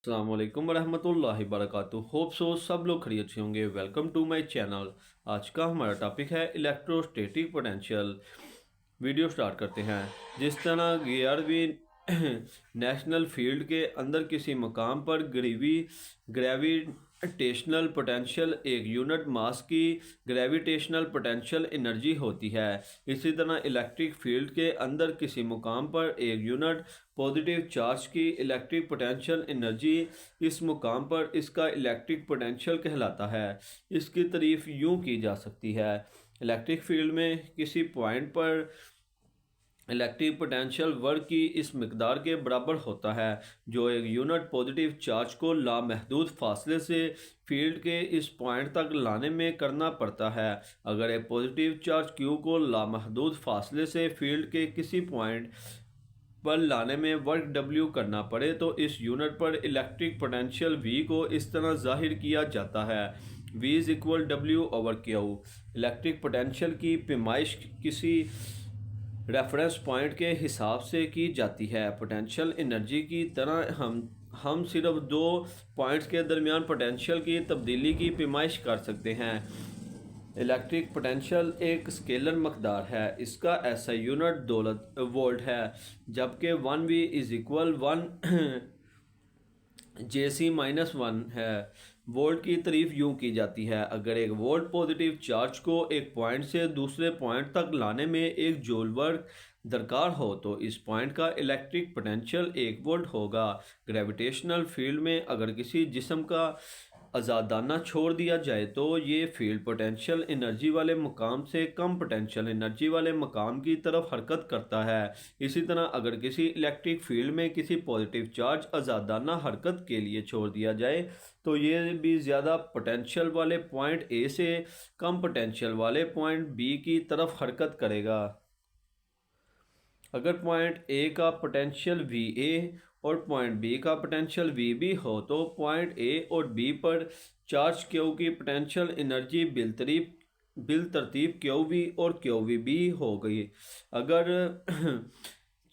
अस्सलाम वालेकुम वरहमतुल्लाहि वबरकातुहू। होप सो सब लोग खैरियत से होंगे। Welcome to my channel. आज का हमारा टॉपिक है इलेक्ट्रोस्टैटिक पोटेंशियल। वीडियो स्टार्ट करते हैं। जिस तरह 11वीं नेशनल फील्ड के अंदर किसी मकाम पर ग्रेविटेशनल पोटेंशियल एक यूनिट मास की ग्रेविटेशनल पोटेंशियल एनर्जी होती है, इसी तरह इलेक्ट्रिक फील्ड के अंदर किसी मुकाम पर एक यूनिट पॉजिटिव चार्ज की इलेक्ट्रिक पोटेंशियल एनर्जी इस मुकाम पर इसका इलेक्ट्रिक पोटेंशियल कहलाता है। इसकी तारीफ यूँ की जा सकती है, इलेक्ट्रिक फील्ड में किसी पॉइंट पर इलेक्ट्रिक पोटेंशियल वर्क की इस मकदार के बराबर होता है जो एक यूनिट पॉजिटिव चार्ज को लामहदूद फासले से फील्ड के इस पॉइंट तक लाने में करना पड़ता है। अगर एक पॉजिटिव चार्ज क्यू को लामहदूद फासले से फील्ड के किसी पॉइंट पर लाने में वर्क डब्ल्यू करना पड़े तो इस यूनिट पर इलेक्ट्रिक पोटेंशियल वी को इस तरह जाहिर किया जाता है, V is equal W over Q. Electric potential की पैमाइश किसी रेफरेंस पॉइंट के हिसाब से की जाती है। पोटेंशियल एनर्जी की तरह हम सिर्फ दो पॉइंट्स के दरमियान पोटेंशियल की तब्दीली की पैमाइश कर सकते हैं। इलेक्ट्रिक पोटेंशियल एक स्केलर मकदार है, इसका ऐसा यूनिट वोल्ट है, जबकि 1V इज़ इक्वल 1 है। वोल्ट की तारीफ यूँ की जाती है, अगर एक वोल्ट पॉजिटिव चार्ज को एक पॉइंट से दूसरे पॉइंट तक लाने में एक जूल वर्क दरकार हो तो इस पॉइंट का इलेक्ट्रिक पोटेंशियल 1 वोल्ट होगा। ग्रेविटेशनल फील्ड में अगर किसी जिस्म का आज़ादाना छोड़ दिया जाए तो ये फील्ड पोटेंशियल एनर्जी वाले मकाम से कम पोटेंशियल एनर्जी वाले मकाम की तरफ हरकत करता है। इसी तरह अगर किसी इलेक्ट्रिक फील्ड में किसी पॉजिटिव चार्ज आज़ादाना हरकत के लिए छोड़ दिया जाए तो ये भी ज़्यादा पोटेंशियल वाले पॉइंट ए से कम पोटेंशियल वाले पॉइंट बी की तरफ हरकत करेगा। अगर पॉइंट ए का पोटेंशियल वी ए और पॉइंट बी का पोटेंशियल वी बी हो तो पॉइंट ए और बी पर चार्ज क्यू की पोटेंशियल एनर्जी बिलतरतीब क्यू वी और क्यू वी बी हो गई। अगर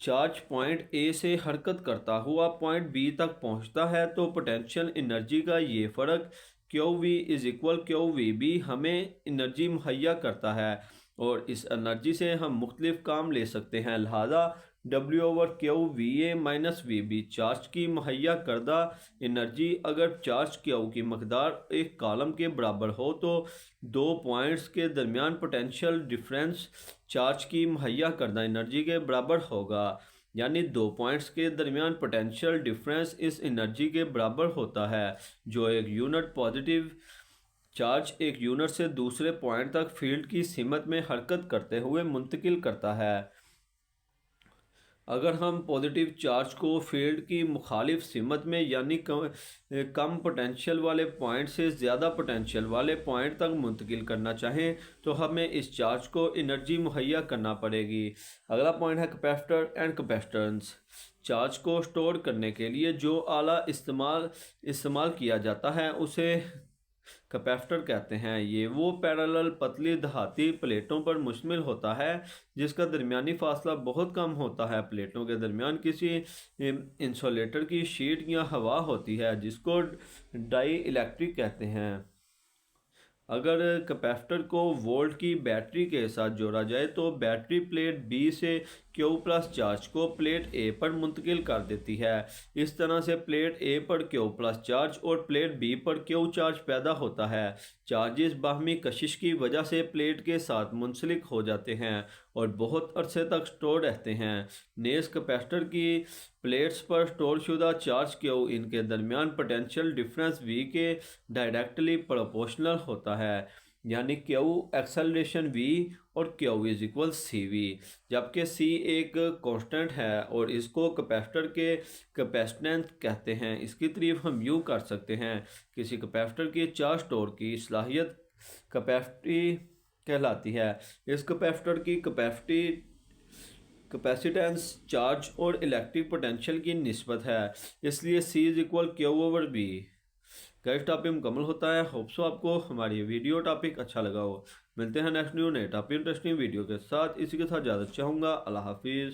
चार्ज पॉइंट ए से हरकत करता हुआ पॉइंट बी तक पहुंचता है तो पोटेंशियल एनर्जी का ये फ़र्क Q V is equal Q V B हमें एनर्जी मुहैया करता है और इस एनर्जी से हम मुख्तलिफ काम ले सकते हैं। लिहाजा W over Q V A minus V B charge की मुहैया करदा एनर्जी अगर चार्ज क्यू की मकदार एक कॉलम के बराबर हो तो दो पॉइंट्स के दरमियान पोटेंशियल डिफरेंस चार्ज की मुहैया करदा एनर्जी के बराबर होगा, यानी दो पॉइंट्स के दरमियान पोटेंशियल डिफरेंस इस एनर्जी के बराबर होता है जो एक यूनिट पॉजिटिव चार्ज एक यूनिट से दूसरे पॉइंट तक फील्ड की सिमत में हरकत करते हुए मुंतकिल करता है। अगर हम पॉजिटिव चार्ज को फील्ड की मुखालिफ सिमत में यानी कम पोटेंशियल वाले पॉइंट से ज़्यादा पोटेंशियल वाले पॉइंट तक मुंतकिल करना चाहें तो हमें इस चार्ज को एनर्जी मुहैया करना पड़ेगी। अगला पॉइंट है कैपेसिटर एंड कैपेसिटेंस। चार्ज को स्टोर करने के लिए जो आला इस्तेमाल किया जाता है उसे कैपेसिटर कहते हैं। ये वो पैरेलल पतली दहाती प्लेटों पर मुश्तमिल होता है जिसका दरमियानी फासला बहुत कम होता है। प्लेटों के दरमियान किसी इंसुलेटर की शीट या हवा होती है जिसको डाई इलेक्ट्रिक कहते हैं। अगर कैपेसिटर को वोल्ट की बैटरी के साथ जोड़ा जाए तो बैटरी प्लेट बी से क्यू प्लस चार्ज को प्लेट ए पर मुंतकिल कर देती है। इस तरह से प्लेट ए पर क्यू प्लस चार्ज और प्लेट बी पर क्यू चार्ज पैदा होता है। चार्जेस बाहमी कशिश की वजह से प्लेट के साथ मुंसलिक हो जाते हैं और बहुत अरसे तक स्टोर रहते हैं। नेस कैपेसिटर की प्लेट्स पर स्टोर शुदा चार्ज क्यू इनके दरमियान पोटेंशियल डिफरेंस वी के डायरेक्टली प्रोपोर्शनल होता है, यानी क्यू एक्सेलरेशन वी और Q is equal C V, जबकि सी एक कांस्टेंट है और इसको कैपेसिटर के कैपेसिटेंस कहते हैं। इसकी तारीफ हम यूँ कर सकते हैं, किसी कैपेसिटर की चार्ज स्टोर की सलाहियत कैपेसिटी कहलाती है। इस कैपेसिटर की कैपेसिटेंस चार्ज और इलेक्ट्रिक पोटेंशियल की निस्बत है, इसलिए C is equal Q over B. Guys topic मुकम्मल होता है। होप सो आपको हमारी वीडियो टॉपिक अच्छा लगा हो। मिलते हैं नेक्स्ट न्यू नए टॉपिक इंटरेस्टिंग वीडियो के साथ। इसी के साथ ज़्यादा चाहूँगा। अल्लाह हाफिज़।